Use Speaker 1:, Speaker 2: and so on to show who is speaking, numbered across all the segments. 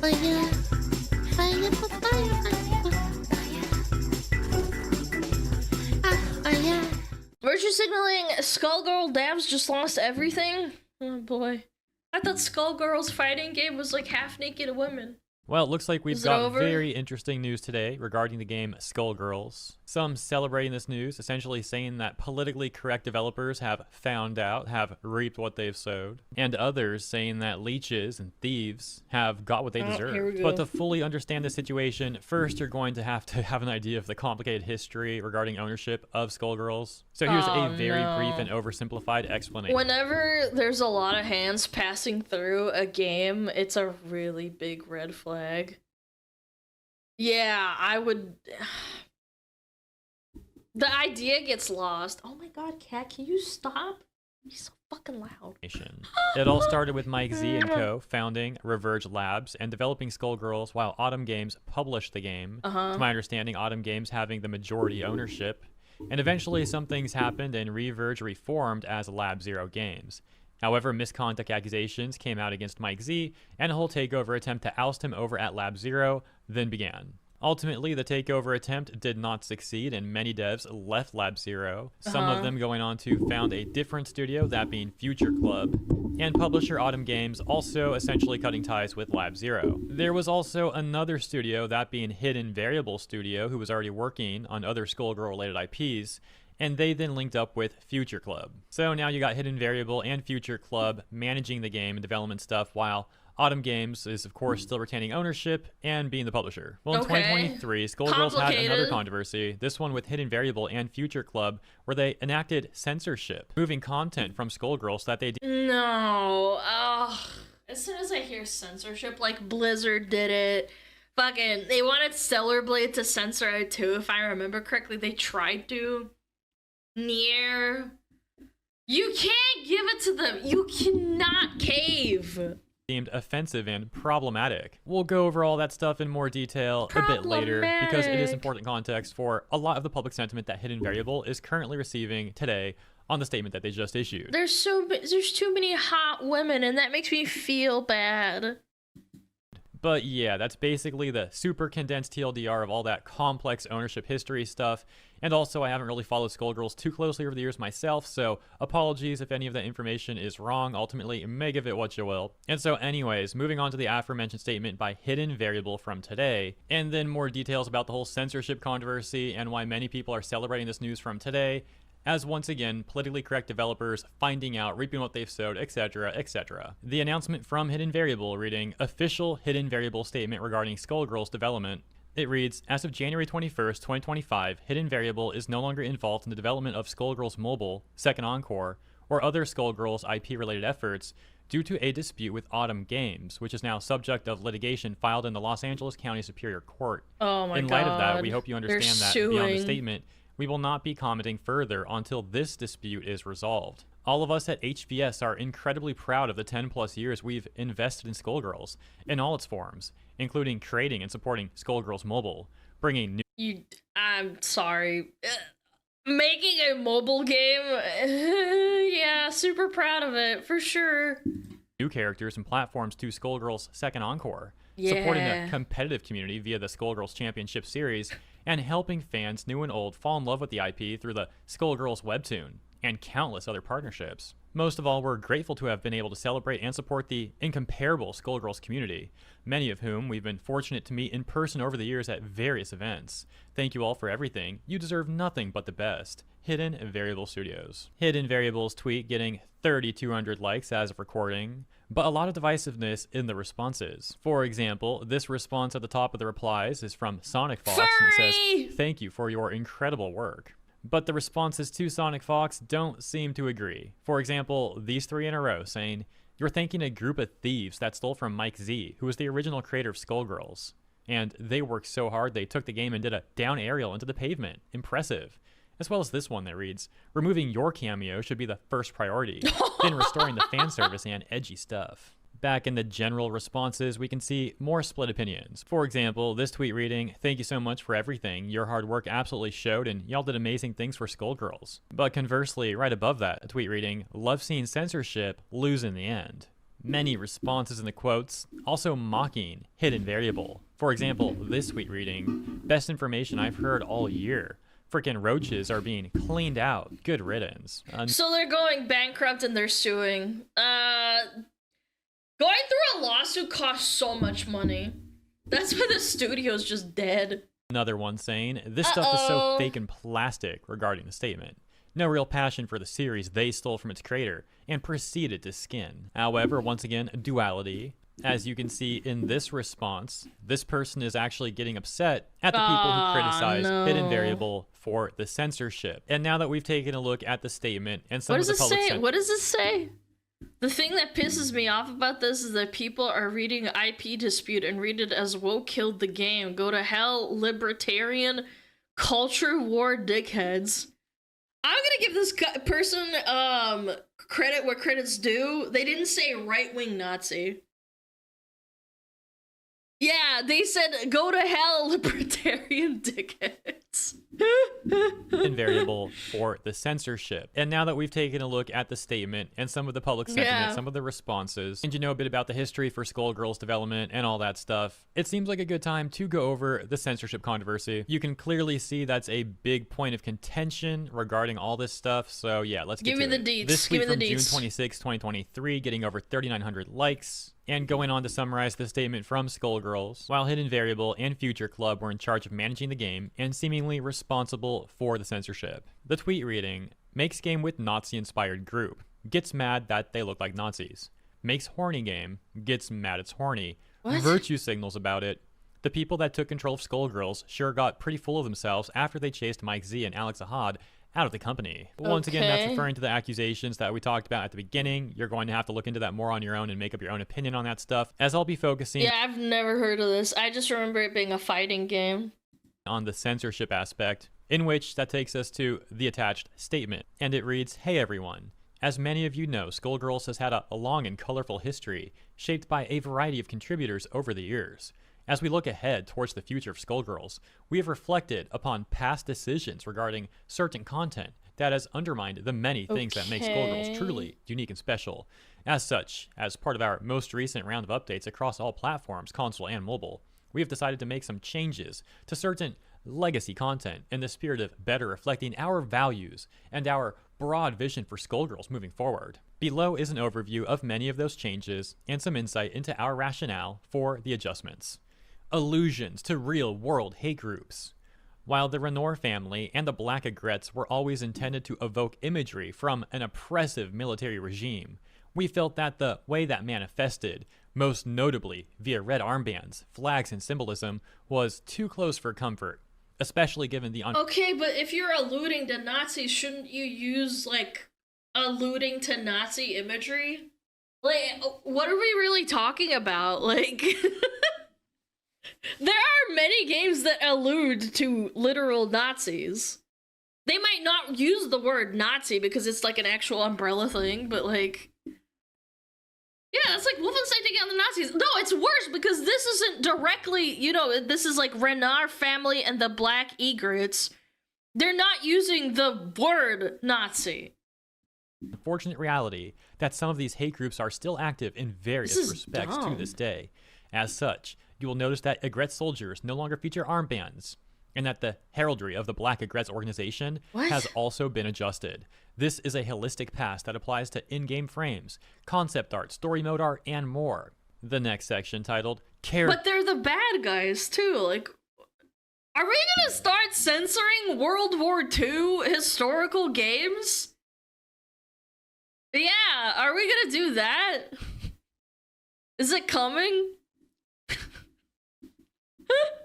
Speaker 1: Fire, fire, fire. Virtue signaling, Skullgirl devs just lost everything? Oh boy. I thought Skullgirls fighting game was like half-naked women.
Speaker 2: Well, it looks like we've got
Speaker 1: over?
Speaker 2: very interesting news today regarding the game Skullgirls. Some celebrating this news, essentially saying that politically correct developers have found out, have reaped what they've sowed, and others saying that leeches and thieves have got what they deserve. But to fully understand the situation, first you're going to have an idea of the complicated history regarding ownership of Skullgirls. So here's a very brief and oversimplified explanation.
Speaker 1: Whenever there's a lot of hands passing through a game, it's a really big red flag. Yeah, I would... The idea gets lost. Oh my god, cat, can you stop? You're so fucking loud.
Speaker 2: It all started with Mike Z and co. founding Reverge Labs and developing Skullgirls while Autumn Games published the game. To my understanding, Autumn Games having the majority ownership. And eventually some things happened and Reverge reformed as Lab Zero Games. However, misconduct accusations came out against Mike Z, and a whole takeover attempt to oust him over at Lab Zero then began. Ultimately, the takeover attempt did not succeed, and many devs left Lab Zero, some of them going on to found a different studio, that being Future Club, and publisher Autumn Games also essentially cutting ties with Lab Zero. There was also another studio, that being Hidden Variable Studio, who was already working on other Skullgirl-related IPs, and they then linked up with Future Club. So now you got Hidden Variable and Future Club managing the game and development stuff, while Autumn Games is, of course, still retaining ownership and being the publisher. Well, in 2023, Skullgirls had another controversy, this one with Hidden Variable and Future Club, where they enacted censorship, moving content from Skullgirls that they...
Speaker 1: No. As soon as I hear censorship, like Blizzard did it, fucking, they wanted Stellar Blade to censor it too, if I remember correctly. They tried to. Nier. You can't give it to them. You cannot cave.
Speaker 2: Deemed offensive and problematic. We'll go over all that stuff in more detail a bit later because it is important context for a lot of the public sentiment that Hidden Variable is currently receiving today on the statement that they just issued.
Speaker 1: There's too many hot women and that makes me feel bad.
Speaker 2: But yeah, that's basically the super condensed TLDR of all that complex ownership history stuff. And also, I haven't really followed Skullgirls too closely over the years myself, so apologies if any of that information is wrong. Ultimately, may give it what you will. And so anyways, moving on to the aforementioned statement by Hidden Variable from today, and then more details about the whole censorship controversy and why many people are celebrating this news from today, as once again, politically correct developers finding out, reaping what they've sowed, etc., etc. The announcement from Hidden Variable reading, official Hidden Variable statement regarding Skullgirls development. It reads, as of January 21st, 2025, Hidden Variable is no longer involved in the development of Skullgirls Mobile, Second Encore, or other Skullgirls IP-related efforts due to a dispute with Autumn Games, which is now subject of litigation filed in the Los Angeles County Superior Court.
Speaker 1: Oh my god.
Speaker 2: In light of that, we hope you understand that beyond the statement, we will not be commenting further until this dispute is resolved. All of us at HVS are incredibly proud of the 10 plus years we've invested in Skullgirls in all its forms, including creating and supporting Skullgirls Mobile, bringing new...
Speaker 1: I'm sorry. Making a mobile game? Yeah, super proud of it, for sure.
Speaker 2: New characters and platforms to Skullgirls Second Encore, supporting the competitive community via the Skullgirls Championship Series, and helping fans new and old fall in love with the IP through the Skullgirls webtoon, and countless other partnerships. Most of all, we're grateful to have been able to celebrate and support the incomparable Skullgirls community, many of whom we've been fortunate to meet in person over the years at various events. Thank you all for everything. You deserve nothing but the best. Hidden Variable Studios. Hidden Variable's tweet getting 3,200 likes as of recording, but a lot of divisiveness in the responses. For example, this response at the top of the replies is from Sonic Fox, and it says, "Thank you for your incredible work." But the responses to Sonic Fox don't seem to agree. For example, these three in a row saying, "You're thanking a group of thieves that stole from Mike Z, who was the original creator of Skullgirls. And they worked so hard they took the game and did a down aerial into the pavement. Impressive." As well as this one that reads, "Removing your cameo should be the first priority, then restoring the fan service and edgy stuff." Back in the general responses, we can see more split opinions. For example, this tweet reading, "Thank you so much for everything. Your hard work absolutely showed and y'all did amazing things for Skullgirls." But conversely, right above that, a tweet reading, "Love seeing censorship lose in the end." Many responses in the quotes, also mocking hidden variable. For example, this tweet reading, best information I've heard all year. Freaking roaches are being cleaned out. Good riddance.
Speaker 1: So they're going bankrupt and they're suing. Going through a lawsuit costs so much money. That's why the studio's just dead.
Speaker 2: Another one saying, this stuff is so fake and plastic regarding the statement. No real passion for the series they stole from its creator and proceeded to skin. However, once again, duality. As you can see in this response, this person is actually getting upset at the people who criticize hidden variable for the censorship. And now that we've taken a look at the statement and some of the public
Speaker 1: What does it say? The thing that pisses me off about this is that people are reading IP dispute and read it as woke killed the game. Go to hell, libertarian, culture war dickheads. I'm gonna give this person credit where credit's due. They didn't say right-wing Nazi. Yeah, they said go to hell, libertarian dickheads.
Speaker 2: Variable for the censorship. And now that we've taken a look at the statement and some of the public sentiment, some of the responses, and you know a bit about the history for Skullgirls development and all that stuff, it seems like a good time to go over the censorship controversy. You can clearly see that's a big point of contention regarding all this stuff. So yeah, let's get to it.
Speaker 1: Give me the deets.
Speaker 2: This tweet from June 26, 2023, getting over 3,900 likes. And going on to summarize the statement from Skullgirls, while Hidden Variable and Future Club were in charge of managing the game and seemingly responsible for the censorship. The tweet reading, makes game with Nazi-inspired group, gets mad that they look like Nazis, makes horny game, gets mad it's horny, virtue signals about it. The people that took control of Skullgirls sure got pretty full of themselves after they chased Mike Z and Alex Ahad out of the company. Once again, that's referring to the accusations that we talked about at the beginning. You're going to have to look into that more on your own and make up your own opinion on that stuff, as I'll be focusing...
Speaker 1: Yeah, I've never heard of this. I just remember it being a fighting game.
Speaker 2: ...on the censorship aspect, in which that takes us to the attached statement. And it reads, hey everyone. As many of you know, Skullgirls has had a long and colorful history, shaped by a variety of contributors over the years. As we look ahead towards the future of Skullgirls, we have reflected upon past decisions regarding certain content that has undermined the many things that make Skullgirls truly unique and special. As such, as part of our most recent round of updates across all platforms, console and mobile, we have decided to make some changes to certain legacy content in the spirit of better reflecting our values and our broad vision for Skullgirls moving forward. Below is an overview of many of those changes and some insight into our rationale for the adjustments. Allusions to real-world hate groups. While the Renor family and the Black Aigrettes were always intended to evoke imagery from an oppressive military regime, we felt that the way that manifested, most notably via red armbands, flags, and symbolism, was too close for comfort, especially given the...
Speaker 1: Okay, but if you're alluding to Nazis, shouldn't you use, like, alluding to Nazi imagery? Like, what are we really talking about? Like... There are many games that allude to literal Nazis. They might not use the word Nazi because it's like an actual umbrella thing, but like... Yeah, it's like Wolfenstein taking on the Nazis. No, it's worse because this isn't directly, you know, this is like Renard family and the Black Aigrettes. They're not using the word Nazi.
Speaker 2: Unfortunate reality that some of these hate groups are still active in various respects to this day. As such, you will notice that Aigrette soldiers no longer feature armbands, and that the heraldry of the Black Aigrettes organization has also been adjusted. This is a holistic pass that applies to in-game frames, concept art, story mode art, and more. The next section, titled
Speaker 1: But they're the bad guys, too. Like, are we gonna start censoring World War II historical games? Yeah, are we gonna do that? Is it coming?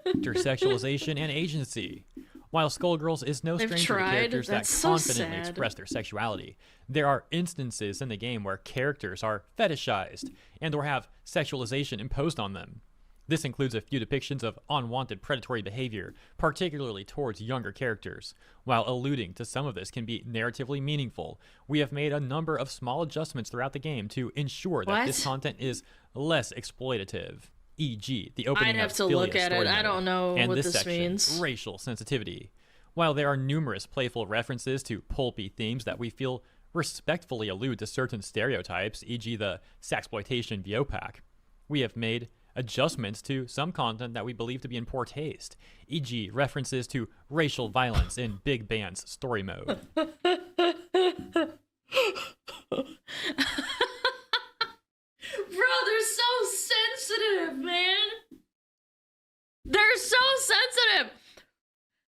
Speaker 2: Intersexualization and agency. While Skullgirls is no stranger to characters that confidently express their sexuality, there are instances in the game where characters are fetishized and or have sexualization imposed on them. This includes a few depictions of unwanted predatory behavior, particularly towards younger characters. While alluding to some of this can be narratively meaningful, we have made a number of small adjustments throughout the game to ensure that this content is less exploitative. E.g., the opening
Speaker 1: I'd have to look at it. I don't know
Speaker 2: and
Speaker 1: what
Speaker 2: this
Speaker 1: this
Speaker 2: section,
Speaker 1: means.
Speaker 2: Racial sensitivity. While there are numerous playful references to pulpy themes that we feel respectfully allude to certain stereotypes, e.g. the sexploitation VO pack. We have made adjustments to some content that we believe to be in poor taste, e.g. references to racial violence in Big Band's story mode.
Speaker 1: Bro, they're so sensitive, man. They're so sensitive.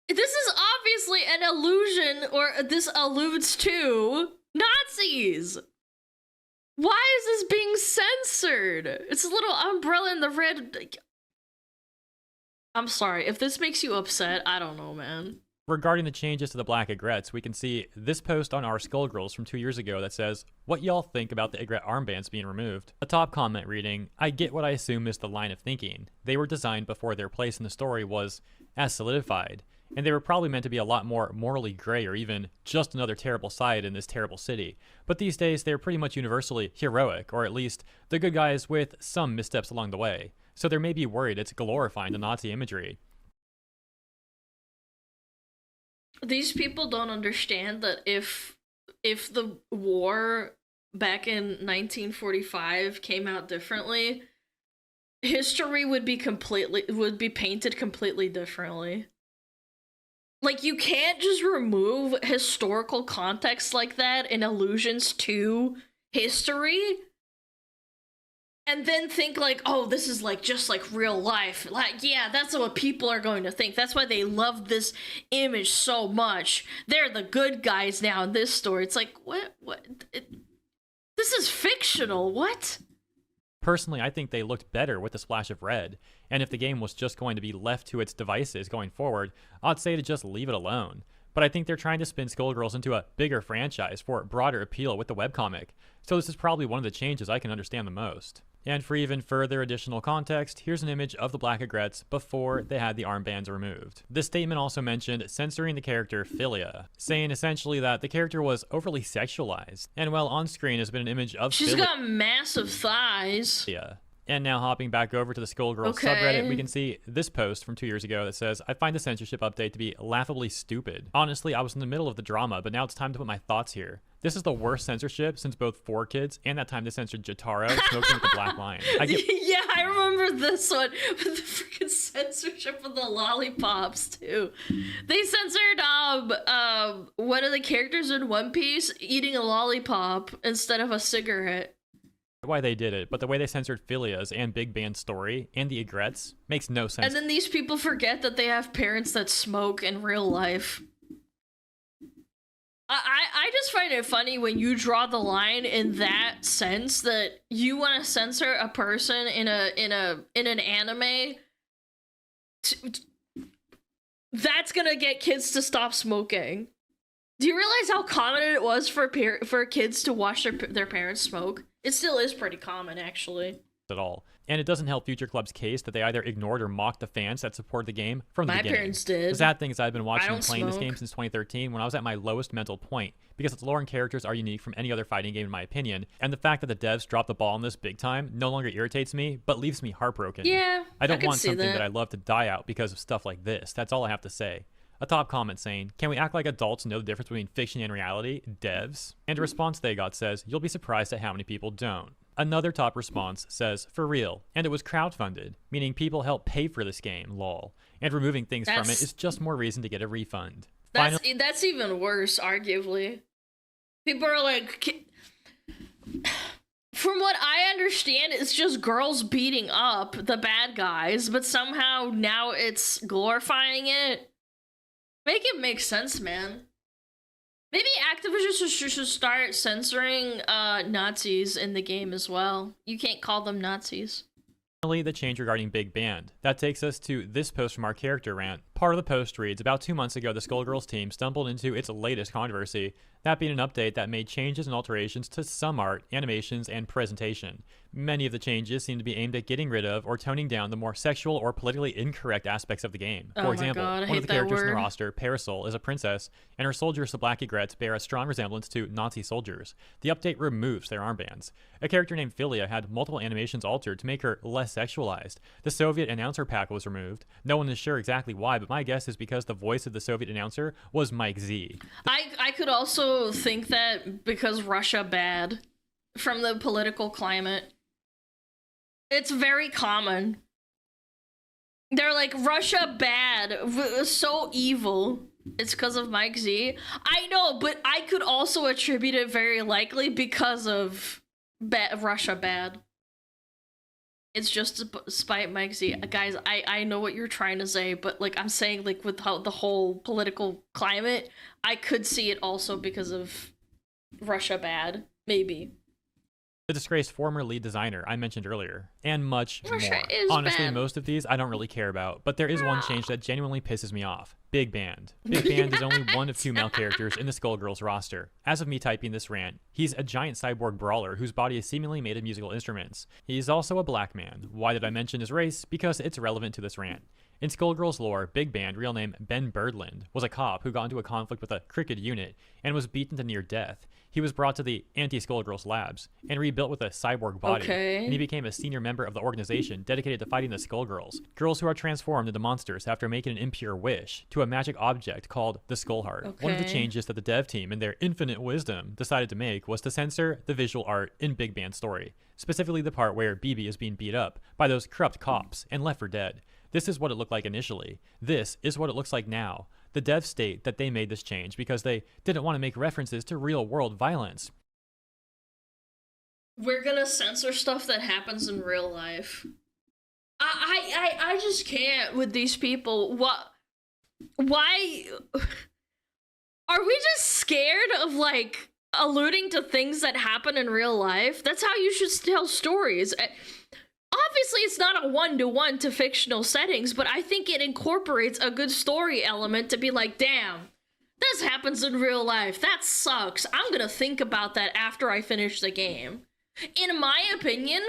Speaker 1: This is obviously an allusion, or this alludes to Nazis. Why is this being censored? It's a little umbrella in the red. I'm sorry. If this makes you upset, I don't know, man.
Speaker 2: Regarding the changes to the black aigrettes, we can see this post on our Skullgirls from 2 years ago that says, "What y'all think about the aigrette armbands being removed?" A top comment reading, "I get what I assume is the line of thinking. They were designed before their place in the story was as solidified, and they were probably meant to be a lot more morally gray or even just another terrible side in this terrible city. But these days, they're pretty much universally heroic, or at least the good guys with some missteps along the way. So they may be worried it's glorifying the Nazi imagery."
Speaker 1: These people don't understand that if the war back in 1945 came out differently, history would be painted completely differently. Like, you can't just remove historical context like that and allusions to history and then think like, oh, this is like just like real life. Like, yeah, that's what people are going to think. That's why they love this image so much. They're the good guys now in this story. It's like, what? This is fictional. What?
Speaker 2: Personally, I think they looked better with the splash of red, and if the game was just going to be left to its devices going forward, I'd say to just leave it alone. But I think they're trying to spin Skullgirls into a bigger franchise for broader appeal with the webcomic, so this is probably one of the changes I can understand the most. And for even further additional context, here's an image of the black aigrettes before they had the armbands removed. This statement also mentioned censoring the character Philia, saying essentially that the character was overly sexualized, and while on screen has been an image of
Speaker 1: She's got massive thighs.
Speaker 2: Yeah. And now hopping back over to the Skullgirls subreddit, we can see this post from 2 years ago that says, "I find the censorship update to be laughably stupid. Honestly, I was in the middle of the drama, but now it's time to put my thoughts here. This is the worst censorship since both 4Kids and that time they censored Jotaro smoking with the black lion."
Speaker 1: Yeah, I remember this one with the freaking censorship of the lollipops too. They censored one of the characters in One Piece eating a lollipop instead of a cigarette.
Speaker 2: Why they did it, but the way they censored Philia's and Big Band's story and the aigrettes makes no sense.
Speaker 1: And then these people forget that they have parents that smoke in real life. I just find it funny when you draw the line in that sense that you want to censor a person in an anime. That's gonna get kids to stop smoking. Do you realize how common it was for kids to watch their parents smoke? It still is pretty common, actually.
Speaker 2: At all. And it doesn't help Future Club's case that they either ignored or mocked the fans that supported the game from the beginning.
Speaker 1: My parents did.
Speaker 2: The sad thing is I've been watching and playing this game since 2013 when I was at my lowest mental point, because its lore and characters are unique from any other fighting game in my opinion, and the fact that the devs dropped the ball on this big time no longer irritates me, but leaves me heartbroken.
Speaker 1: Yeah,
Speaker 2: I don't want something that I love to die out because of stuff like this. That's all I have to say. A top comment saying, "Can we act like adults and know the difference between fiction and reality? Devs?" And a response they got says, "You'll be surprised at how many people don't." Another top response says, "For real, and it was crowdfunded, meaning people helped pay for this game, lol. And removing things from it is just more reason to get a refund."
Speaker 1: That's even worse, arguably. People are like, from what I understand, it's just girls beating up the bad guys, but somehow now it's glorifying it. Make it make sense, man. Maybe Activision should start censoring Nazis in the game as well. You can't call them Nazis.
Speaker 2: Finally, the change regarding Big Band. That takes us to this post from our character rant. Part of the post reads, "About 2 months ago, the Skullgirls team stumbled into its latest controversy, that being an update that made changes and alterations to some art, animations, and presentation. Many of the changes seem to be aimed at getting rid of or toning down the more sexual or politically incorrect aspects of the game. For example, one of the characters in the roster, Parasol, is a princess, and her soldiers, the Black Aigrettes, bear a strong resemblance to Nazi soldiers. The update removes their armbands. A character named Philia had multiple animations altered to make her less sexualized. The Soviet announcer pack was removed. No one is sure exactly why, but my guess is because the voice of the Soviet announcer was Mike Z."
Speaker 1: I could also also think that because Russia bad from the political climate, it's very common. They're like, Russia bad, so evil. It's because of Mike Z. I know, but I could also attribute it very likely because of Russia bad. It's just despite Mike Z. Guys, I know what you're trying to say, but like I'm saying, like with how the whole political climate, I could see it also because of Russia bad, maybe.
Speaker 2: The disgraced former lead designer I mentioned earlier, and much
Speaker 1: Russia
Speaker 2: more.
Speaker 1: is
Speaker 2: Honestly,
Speaker 1: bad.
Speaker 2: most of these I don't really care about, but there is one change that genuinely pisses me off. Big Band. Big Band is only one of 2 male characters in the Skullgirls roster. As of me typing this rant, he's a giant cyborg brawler whose body is seemingly made of musical instruments. He's also a black man. Why did I mention his race? Because it's relevant to this rant. In Skullgirls lore, Big Band, real name Ben Birdland, was a cop who got into a conflict with a crooked unit and was beaten to near death. He was brought to the anti-Skullgirls labs and rebuilt with a cyborg body, and he became a senior member of the organization dedicated to fighting the Skullgirls, girls who are transformed into monsters after making an impure wish, to a magic object called the Skullheart. One of the changes that the dev team, in their infinite wisdom, decided to make was to censor the visual art in Big Band's story, specifically the part where BB is being beat up by those corrupt cops and left for dead. This is what it looked like initially. This is what it looks like now. The devs state that they made this change because they didn't want to make references to real-world violence.
Speaker 1: We're gonna censor stuff that happens in real life. I just can't with these people. What? Why? Are we just scared of, like, alluding to things that happen in real life? That's how you should tell stories. Obviously, it's not a one-to-one to fictional settings, but I think it incorporates a good story element to be like, damn, this happens in real life. That sucks. I'm gonna think about that after I finish the game. In my opinion,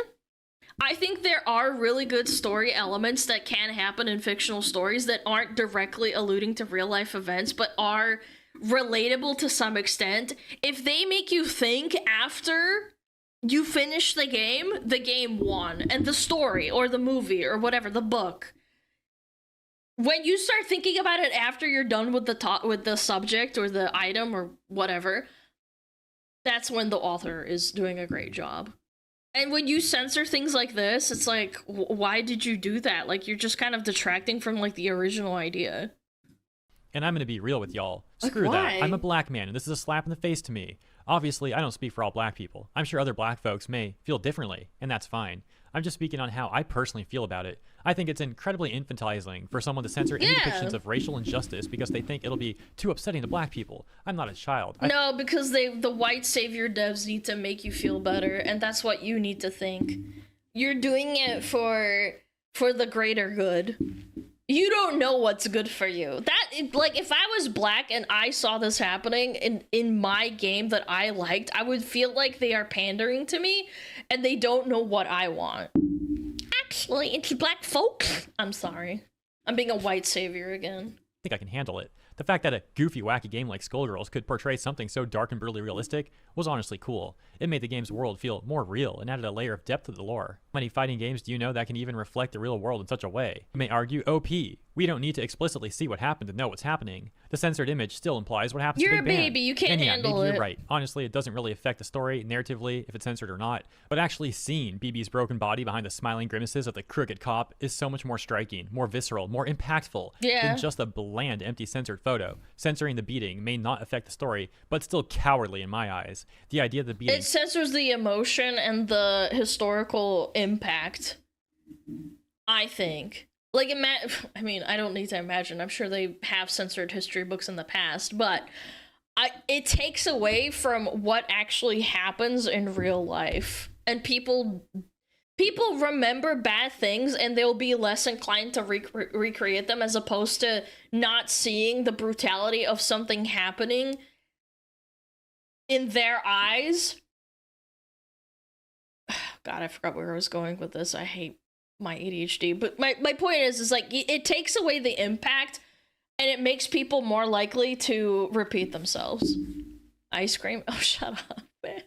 Speaker 1: I think there are really good story elements that can happen in fictional stories that aren't directly alluding to real-life events, but are relatable to some extent. If they make you think after you finish the game won. And the story, or the movie, or whatever, the book. When you start thinking about it after you're done with the subject, or the item, or whatever, that's when the author is doing a great job. And when you censor things like this, it's like, why did you do that? Like, you're just kind of detracting from, like, the original idea.
Speaker 2: And I'm gonna be real with y'all.
Speaker 1: Like,
Speaker 2: Screw
Speaker 1: why?
Speaker 2: that. I'm a black man, and this is a slap in the face to me. Obviously, I don't speak for all black people. I'm sure other black folks may feel differently, and that's fine. I'm just speaking on how I personally feel about it. I think it's incredibly infantilizing for someone to censor any depictions of racial injustice because they think it'll be too upsetting to black people. I'm not a child.
Speaker 1: No, because the white savior devs need to make you feel better, and that's what you need to think. You're doing it for the greater good. You don't know what's good for you. Like, if I was black and I saw this happening in my game that I liked, I would feel like they are pandering to me and they don't know what I want. Actually, it's black folks. I'm sorry. I'm being a white savior again.
Speaker 2: I think I can handle it. The fact that a goofy, wacky game like Skullgirls could portray something so dark and brutally realistic was honestly cool. It made the game's world feel more real and added a layer of depth to the lore. How many fighting games do you know that can even reflect the real world in such a way? You may argue, OP. We don't need to explicitly see what happened to know what's happening. The censored image still implies what happens to Big Band.
Speaker 1: You're a baby, you can't handle
Speaker 2: maybe
Speaker 1: it.
Speaker 2: You're right. Honestly, it doesn't really affect the story, narratively, if it's censored or not. But actually seeing BB's broken body behind the smiling grimaces of the crooked cop is so much more striking, more visceral, more impactful than just a bland, empty censored photo. Censoring the beating may not affect the story, but still cowardly in my eyes. The idea of the beating...
Speaker 1: It censors the emotion and the historical impact, I think. Like, I mean, I don't need to imagine. I'm sure they have censored history books in the past, but it takes away from what actually happens in real life. And people remember bad things, and they'll be less inclined to recreate them, as opposed to not seeing the brutality of something happening in their eyes. God, I forgot where I was going with this. I hate my ADHD, but my point is like, it takes away the impact and it makes people more likely to repeat themselves. Ice cream? Oh, shut up, man.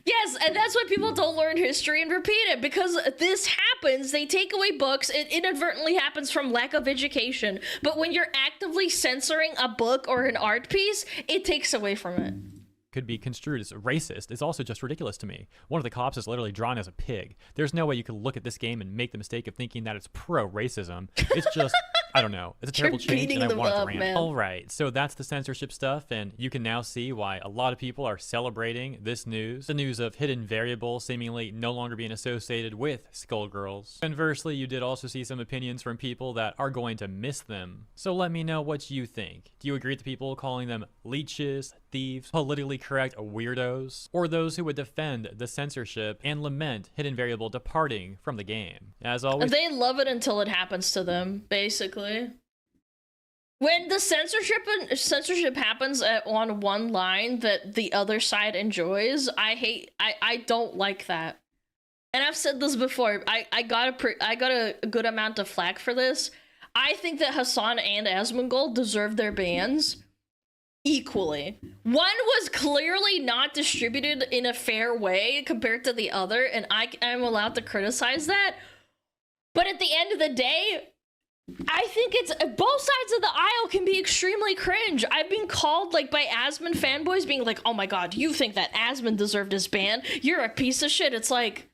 Speaker 1: Yes, and that's why people don't learn history and repeat it, because this happens, they take away books, it inadvertently happens from lack of education, but when you're actively censoring a book or an art piece, it takes away from it.
Speaker 2: Could be construed as racist is also just ridiculous to me. One of the cops is literally drawn as a pig. There's no way you could look at this game and make the mistake of thinking that it's pro-racism. It's just, I don't know. It's a terrible change and I want it to rant. Alright, so that's the censorship stuff, and you can now see why a lot of people are celebrating this news. The news of Hidden Variable seemingly no longer being associated with Skullgirls. Conversely, you did also see some opinions from people that are going to miss them. So let me know what you think. Do you agree with the people calling them leeches, thieves, politically correct weirdos, or those who would defend the censorship and lament Hidden Variable departing from the game? As always,
Speaker 1: they love it until it happens to them, basically. When the censorship happens on one line that the other side enjoys, I don't like that. And I've said this before, I got a good amount of flack for this. I think that Hassan and Asmongold deserve their bans equally. One was clearly not distributed in a fair way compared to the other, and I'm allowed to criticize that. But at the end of the day, I think it's both sides of the aisle can be extremely cringe. I've been called like by Asmon fanboys being like, "Oh my god, you think that Asmon deserved his ban? You're a piece of shit." It's like,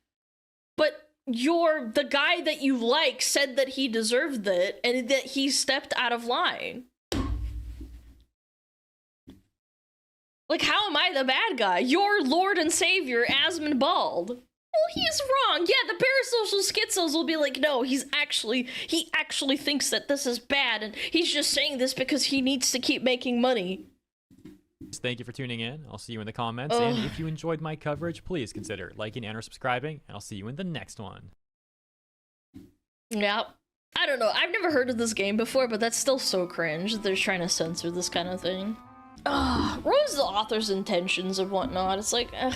Speaker 1: but the guy that you like said that he deserved it and that he stepped out of line. Like, how am I the bad guy? Your Lord and Savior, Asmon Bald. Well, he's wrong. Yeah, the parasocial schizos will be like, no, he actually thinks that this is bad, and he's just saying this because he needs to keep making money.
Speaker 2: Thank you for tuning in. I'll see you in the comments, and if you enjoyed my coverage, please consider liking and or subscribing, and I'll see you in the next one.
Speaker 1: Yeah. I don't know. I've never heard of this game before, but that's still so cringe that they're trying to censor this kind of thing. What was the author's intentions and whatnot? It's like, ugh.